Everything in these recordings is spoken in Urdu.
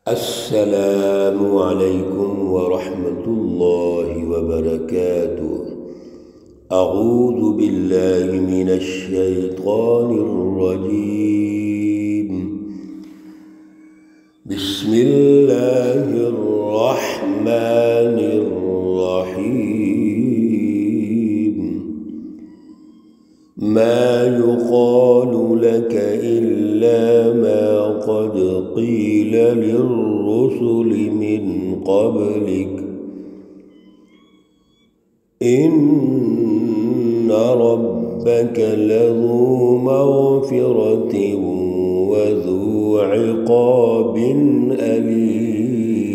السلام علیکم ورحمۃ اللہ وبرکاتہ۔ اعوذ باللہ من الشیطان الرجیم، بسم اللہ الرحمن الرحیم۔ ما يقال لك إلا ما قد قيل للرسل من قبلك إن ربك لذو مغفرة وذو عقاب أليم۔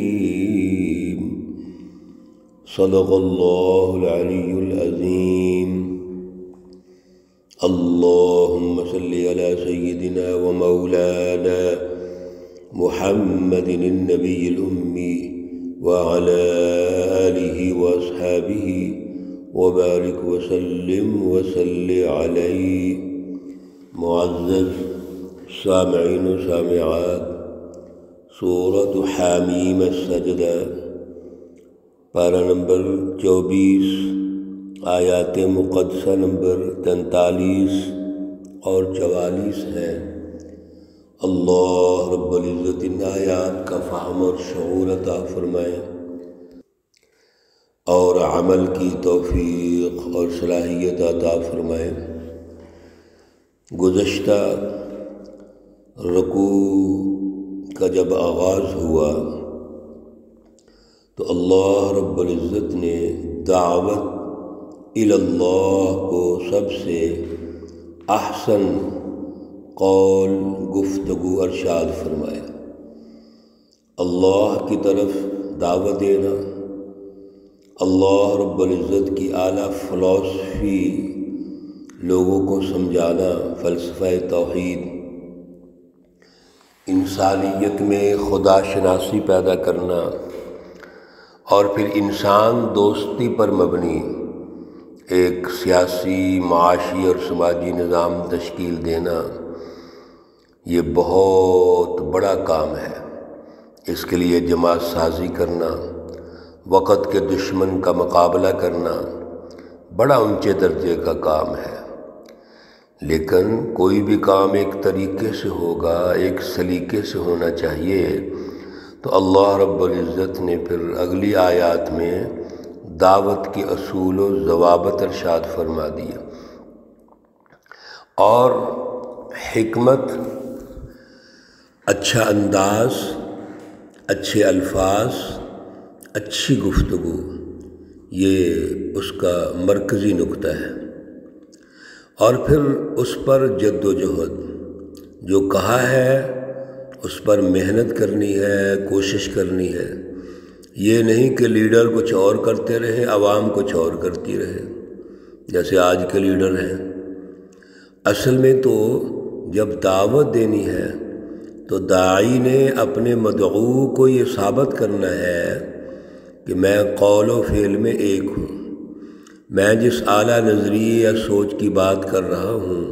صدق الله العلي العظيم۔ اللهم صل على سيدنا ومولانا محمد النبي الأمي وعلى آله وأصحابه وبارك وسلم وصل عليه۔ معزز سامعین و سامعات، سورۃ حامیم السجدہ، پارہ نمبر 24، آیات مقدسہ نمبر 43 اور 44 ہے۔ اللہ رب العزت ان آیات کا فہم اور شعور عطا فرمائے اور عمل کی توفیق اور صلاحیت عطا فرمائے۔ گزشتہ رکوع کا جب آغاز ہوا تو اللہ رب العزت نے دعوت اللہ کو سب سے احسن قول، گفتگو، ارشاد فرمایا۔ اللہ کی طرف دعوت دینا، اللہ رب العزت کی اعلیٰ فلسفی لوگوں کو سمجھانا، فلسفہ توحید، انسانیت میں خدا شناسی پیدا کرنا، اور پھر انسان دوستی پر مبنی ایک سیاسی، معاشی اور سماجی نظام تشکیل دینا، یہ بہت بڑا کام ہے۔ اس کے لیے جماعت سازی کرنا، وقت کے دشمن کا مقابلہ کرنا بڑا اونچے درجے کا کام ہے۔ لیکن کوئی بھی کام ایک طریقے سے ہوگا، ایک سلیقے سے ہونا چاہیے۔ تو اللہ رب العزت نے پھر اگلی آیات میں دعوت کے اصول و ضوابط ارشاد فرما دیا، اور حکمت، اچھا انداز، اچھے الفاظ، اچھی گفتگو، یہ اس کا مرکزی نقطہ ہے۔ اور پھر اس پر جد و جہد، جو کہا ہے اس پر محنت کرنی ہے، کوشش کرنی ہے۔ یہ نہیں کہ لیڈر کچھ اور کرتے رہے، عوام کچھ اور کرتی رہے، جیسے آج کے لیڈر ہیں۔ اصل میں تو جب دعوت دینی ہے تو داعی نے اپنے مدعو کو یہ ثابت کرنا ہے کہ میں قول و فعل میں ایک ہوں، میں جس اعلیٰ نظریے یا سوچ کی بات کر رہا ہوں،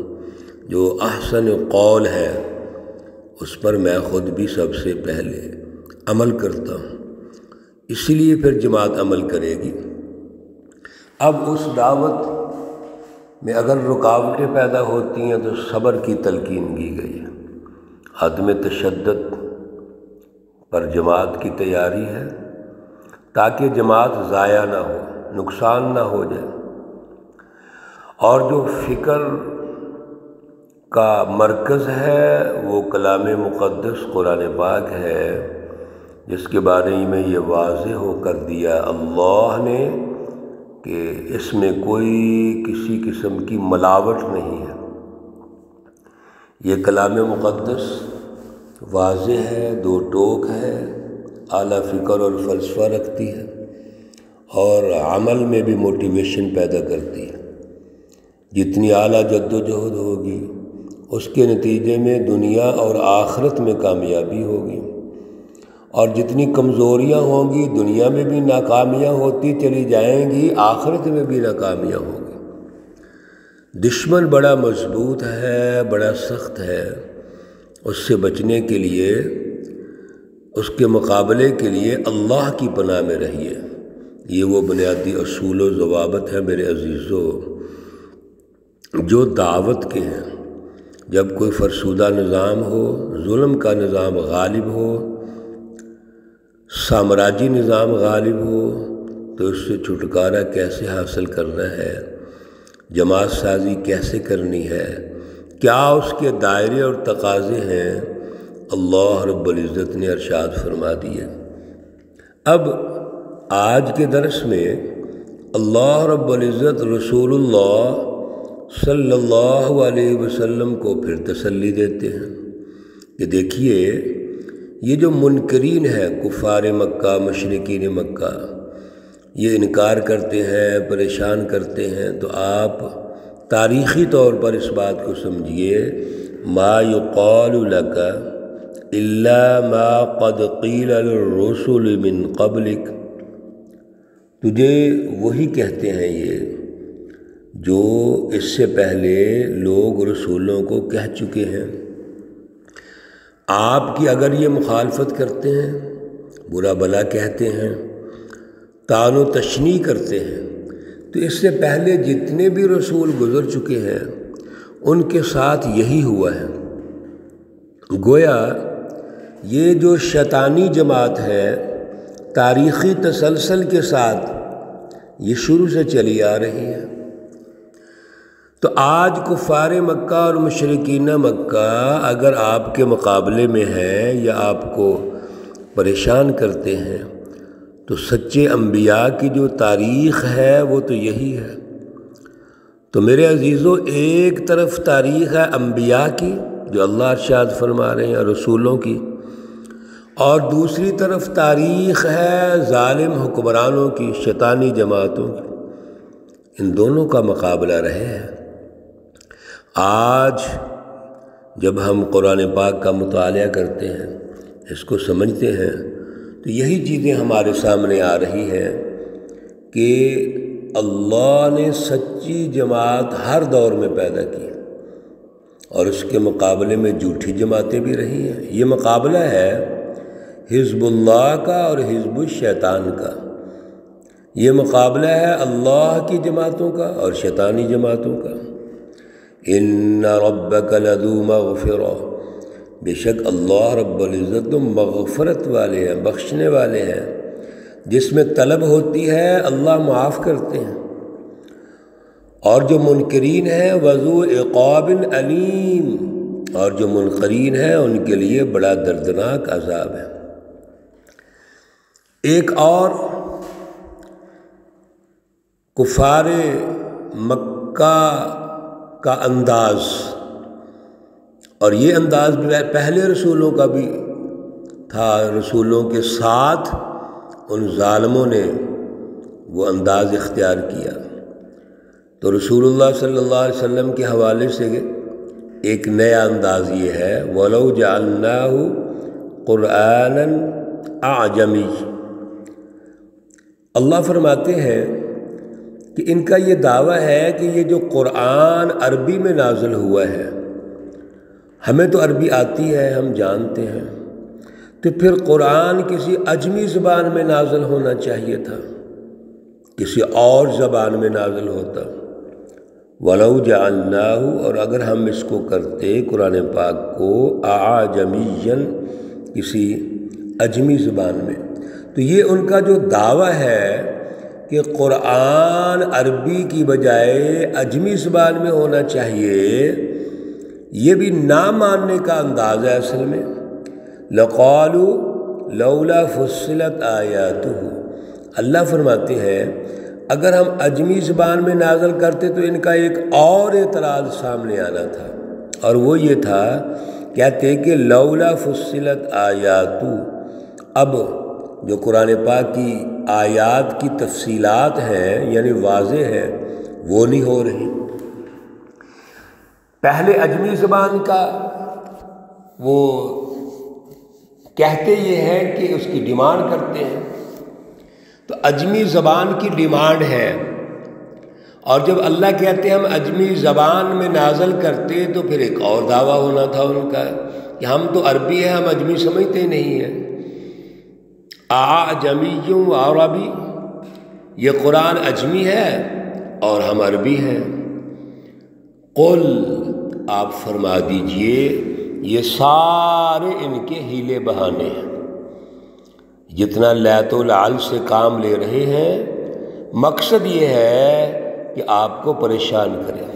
جو احسن قول ہے، اس پر میں خود بھی سب سے پہلے عمل کرتا ہوں۔ اسی لیے پھر جماعت عمل کرے گی۔ اب اس دعوت میں اگر رکاوٹیں پیدا ہوتی ہیں تو صبر کی تلقین کی گئی ہے۔ عدم تشدد پر جماعت کی تیاری ہے، تاکہ جماعت ضائع نہ ہو، نقصان نہ ہو جائے۔ اور جو فکر کا مرکز ہے وہ کلام مقدس قرآن پاک ہے، جس کے بارے میں یہ واضح ہو کر دیا اللہ نے کہ اس میں کوئی کسی قسم کی ملاوٹ نہیں ہے۔ یہ کلام مقدس واضح ہے، دو ٹوک ہے، اعلیٰ فکر اور فلسفہ رکھتی ہے، اور عمل میں بھی موٹیویشن پیدا کرتی ہے۔ جتنی اعلیٰ جد و جہد ہوگی، اس کے نتیجے میں دنیا اور آخرت میں کامیابی ہوگی، اور جتنی کمزوریاں ہوں گی دنیا میں بھی ناکامیاں ہوتی چلی جائیں گی، آخرت میں بھی ناکامیاں ہوں گی۔ دشمن بڑا مضبوط ہے، بڑا سخت ہے، اس سے بچنے کے لیے اس کے مقابلے کے لیے اللہ کی پناہ میں رہیے۔ یہ وہ بنیادی اصول و ضوابط ہیں میرے عزیزو جو دعوت کے ہیں۔ جب کوئی فرسودہ نظام ہو، ظلم کا نظام غالب ہو، سامراجی نظام غالب ہو، تو اس سے چھٹکارا کیسے حاصل کرنا ہے، جماعت سازی کیسے کرنی ہے، کیا اس کے دائرے اور تقاضے ہیں، اللہ رب العزت نے ارشاد فرما دیے۔ اب آج کے درس میں اللہ رب العزت رسول اللہ صلی اللہ علیہ وسلم کو پھر تسلی دیتے ہیں کہ دیکھیے یہ جو منکرین ہیں، کفار مکہ، مشرکین مکہ، یہ انکار کرتے ہیں، پریشان کرتے ہیں، تو آپ تاریخی طور پر اس بات کو سمجھیے، ما یقال لک الا ما قد قیل للرسل من قبلک، تجھے وہی کہتے ہیں یہ جو اس سے پہلے لوگ رسولوں کو کہہ چکے ہیں۔ آپ کی اگر یہ مخالفت کرتے ہیں، برا بلا کہتے ہیں، طعن و تشنیع کرتے ہیں، تو اس سے پہلے جتنے بھی رسول گزر چکے ہیں ان کے ساتھ یہی ہوا ہے۔ گویا یہ جو شیطانی جماعت ہے تاریخی تسلسل کے ساتھ یہ شروع سے چلی آ رہی ہے۔ تو آج کفار مکہ اور مشرکین مکہ اگر آپ کے مقابلے میں ہیں یا آپ کو پریشان کرتے ہیں، تو سچے انبیاء کی جو تاریخ ہے وہ تو یہی ہے۔ تو میرے عزیزو، ایک طرف تاریخ ہے انبیاء کی جو اللہ ارشاد فرما رہے ہیں، رسولوں کی، اور دوسری طرف تاریخ ہے ظالم حکمرانوں کی، شیطانی جماعتوں کی۔ ان دونوں کا مقابلہ رہے ہیں۔ آج جب ہم قرآن پاک کا مطالعہ کرتے ہیں، اس کو سمجھتے ہیں، تو یہی چیزیں ہمارے سامنے آ رہی ہیں کہ اللہ نے سچی جماعت ہر دور میں پیدا کی اور اس کے مقابلے میں جھوٹی جماعتیں بھی رہی ہیں۔ یہ مقابلہ ہے حزب اللہ کا اور حزب الشیطان کا۔ یہ مقابلہ ہے اللہ کی جماعتوں کا اور شیطانی جماعتوں کا۔ ان ربک لذو مغفرہ، بے شک اللہ رب العزت مغفرت والے ہیں، بخشنے والے ہیں۔ جس میں طلب ہوتی ہے اللہ معاف کرتے ہیں، اور جو منکرین ہیں وذو عقاب علیم، اور جو منکرین ہیں ان کے لیے بڑا دردناک عذاب ہے۔ ایک اور کفار مکہ کا انداز، اور یہ انداز پہلے رسولوں کا بھی تھا، رسولوں کے ساتھ ان ظالموں نے وہ انداز اختیار کیا۔ تو رسول اللہ صلی اللہ علیہ وسلم کے حوالے سے ایک نیا انداز یہ ہے، وَلَوْ جَعَلْنَاهُ قُرْآنًا أَعْجَمِيًّا۔ اللہ فرماتے ہیں کہ ان کا یہ دعویٰ ہے کہ یہ جو قرآن عربی میں نازل ہوا ہے، ہمیں تو عربی آتی ہے، ہم جانتے ہیں، تو پھر قرآن کسی عجمی زبان میں نازل ہونا چاہیے تھا، کسی اور زبان میں نازل ہوتا۔ وَلَوْ جَعَلْنَاهُ، اور اگر ہم اس کو کرتے قرآن پاک کو أَعْجَمِيًّا، کسی عجمی زبان میں، تو یہ ان کا جو دعویٰ ہے کہ قرآن عربی کی بجائے عجمی زبان میں ہونا چاہیے، یہ بھی نہ ماننے کا انداز ہے اصل میں۔ لَقَالُوا لَوْلَا فُصِّلَتْ آیَاتُهُ، اللہ فرماتے ہیں اگر ہم عجمی زبان میں نازل کرتے تو ان کا ایک اور اعتراض سامنے آنا تھا، اور وہ یہ تھا، کہتے کہ لولا فصلت آیاتُ، اب جو قرآن پاک کی آیات کی تفصیلات ہیں یعنی واضح ہیں، وہ نہیں ہو رہی۔ پہلے عجمی زبان کا وہ کہتے یہ ہیں کہ اس کی ڈیمانڈ کرتے ہیں، تو عجمی زبان کی ڈیمانڈ ہے، اور جب اللہ کہتے ہم عجمی زبان میں نازل کرتے تو پھر ایک اور دعویٰ ہونا تھا ان کا کہ ہم تو عربی ہے، ہم عجمی سمجھتے نہیں ہیں۔ اعجمی و عربی، یہ قرآن اجمی ہے اور ہم عربی ہیں۔ قل، آپ فرما دیجئے یہ سارے ان کے ہیلے بہانے ہیں، جتنا لیت و لعل سے کام لے رہے ہیں مقصد یہ ہے کہ آپ کو پریشان کریں۔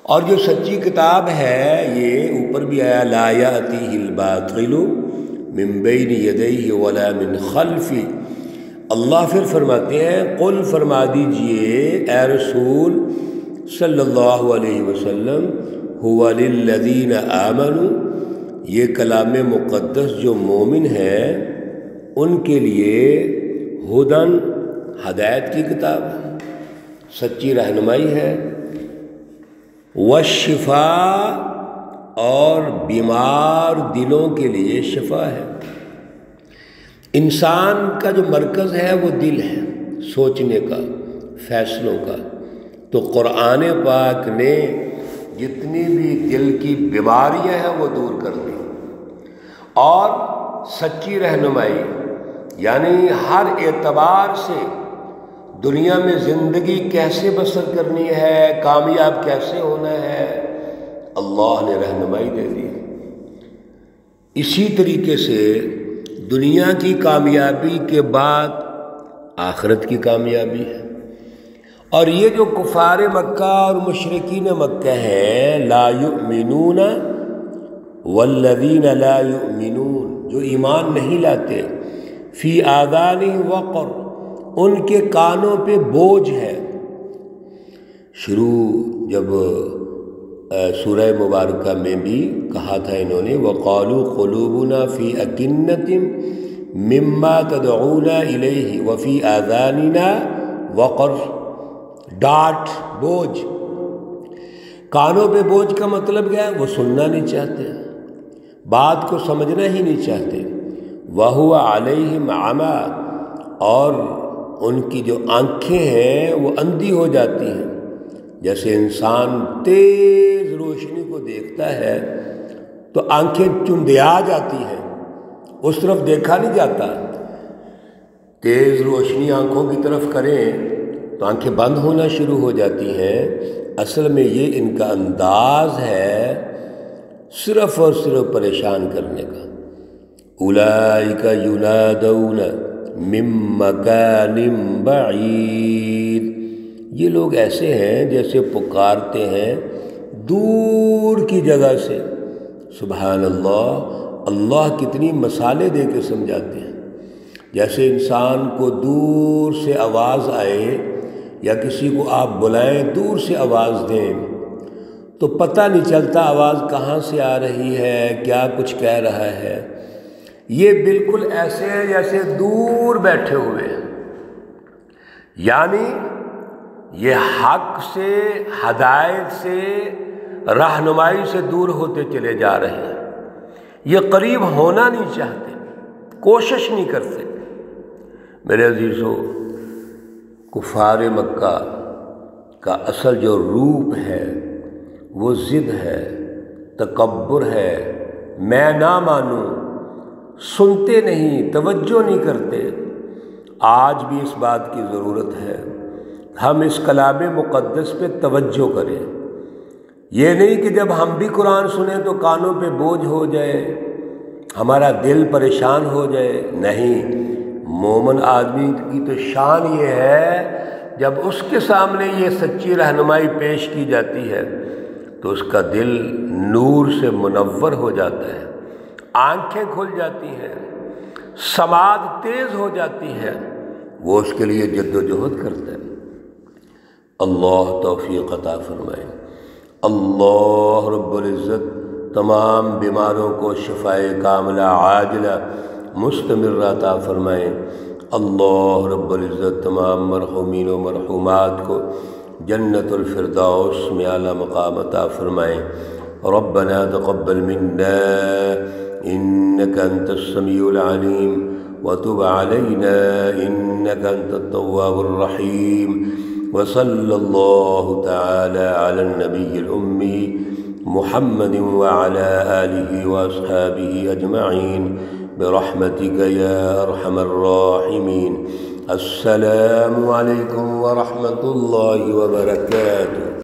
اور جو سچی کتاب ہے یہ اوپر بھی آیا لا یأتیہ الباطل من بین یدیہ ولا من خلفہ۔ اللہ پھر فرماتے ہیں قل، فرما دیجئے اے رسول صلی اللہ علیہ وسلم، هو للذین آمنوا، یہ کلام مقدس جو مومن ہیں ان کے لیے ہدن، ہدایت کی کتاب ہے، سچی رہنمائی ہے، والشفاء، اور بیمار دلوں کے لیے شفا ہے۔ انسان کا جو مرکز ہے وہ دل ہے، سوچنے کا، فیصلوں کا، تو قرآن پاک نے جتنی بھی دل کی بیماریاں ہیں وہ دور کر دی، اور سچی رہنمائی یعنی ہر اعتبار سے دنیا میں زندگی کیسے بسر کرنی ہے، کامیاب کیسے ہونا ہے، اللہ نے رہنمائی دے دی۔ اسی طریقے سے دنیا کی کامیابی کے بعد آخرت کی کامیابی ہے۔ اور یہ جو کفار مکہ اور مشرکین مکہ ہیں، لا یؤمنون والذین لا یؤمنون، جو ایمان نہیں لاتے، فی آذانہم وقر، ان کے کانوں پہ بوجھ ہے۔ شروع جب سورہ مبارکہ میں بھی کہا تھا انہوں نے وَقَالُوا قُلُوبُنَا فِي أَكِنَّةٍ مِّمَّا تَدْعُونَا إِلَيْهِ وَفِي آذَانِنَا وَقْرٌ، ڈانٹ، بوجھ۔ کانوں پہ بوجھ کا مطلب کیا ہے؟ وہ سننا نہیں چاہتے، بات کو سمجھنا ہی نہیں چاہتے۔ وَهُوَ عَلَيْهِمْ عَمًى، اور ان کی جو آنکھیں ہیں وہ اندھی ہو جاتی ہیں۔ جیسے انسان تیز روشنی کو دیکھتا ہے تو آنکھیں چندیا جاتی ہیں، اس طرف دیکھا نہیں جاتا۔ تیز روشنی آنکھوں کی طرف کریں تو آنکھیں بند ہونا شروع ہو جاتی ہیں۔ اصل میں یہ ان کا انداز ہے صرف اور صرف پریشان کرنے کا۔ اولئک ینادون من مکان بعید، یہ لوگ ایسے ہیں جیسے پکارتے ہیں دور کی جگہ سے۔ سبحان اللہ، اللہ کتنی مثالیں دے کے سمجھاتے ہیں۔ جیسے انسان کو دور سے آواز آئے یا کسی کو آپ بلائیں، دور سے آواز دیں تو پتہ نہیں چلتا آواز کہاں سے آ رہی ہے، کیا کچھ کہہ رہا ہے۔ یہ بالکل ایسے ہیں جیسے دور بیٹھے ہوئے ہیں، یعنی یہ حق سے، ہدایت سے، رہنمائی سے دور ہوتے چلے جا رہے ہیں۔ یہ قریب ہونا نہیں چاہتے، کوشش نہیں کرتے۔ میرے عزیزو، کفار مکہ کا اصل جو روپ ہے وہ ضد ہے، تکبر ہے، میں نہ مانوں، سنتے نہیں، توجہ نہیں کرتے۔ آج بھی اس بات کی ضرورت ہے ہم اس کلام مقدس پہ توجہ کریں۔ یہ نہیں کہ جب ہم بھی قرآن سنیں تو کانوں پہ بوجھ ہو جائے، ہمارا دل پریشان ہو جائے۔ نہیں، مومن آدمی کی تو شان یہ ہے جب اس کے سامنے یہ سچی رہنمائی پیش کی جاتی ہے تو اس کا دل نور سے منور ہو جاتا ہے، آنکھیں کھل جاتی ہیں، سماعت تیز ہو جاتی ہے، وہ اس کے لیے جد و جہد کرتا ہے۔ اللہ توفیق عطا فرمائے۔ اللہ رب العزت تمام بیماروں کو شفائے کاملہ عاجلہ مستمرہ عطا فرمائے۔ اللہ رب العزت تمام مرحومین و مرحومات کو جنت الفردوس میں اعلیٰ مقام عطا فرمائے۔ ربنا تقبل منا انك انت السميع العليم وتب علينا انك انت التواب الرحيم، وصلى الله تعالى على النبي الأمي محمد وعلى آله وأصحابه أجمعين برحمتك يا أرحم الراحمين। السلام عليكم ورحمة الله وبركاته.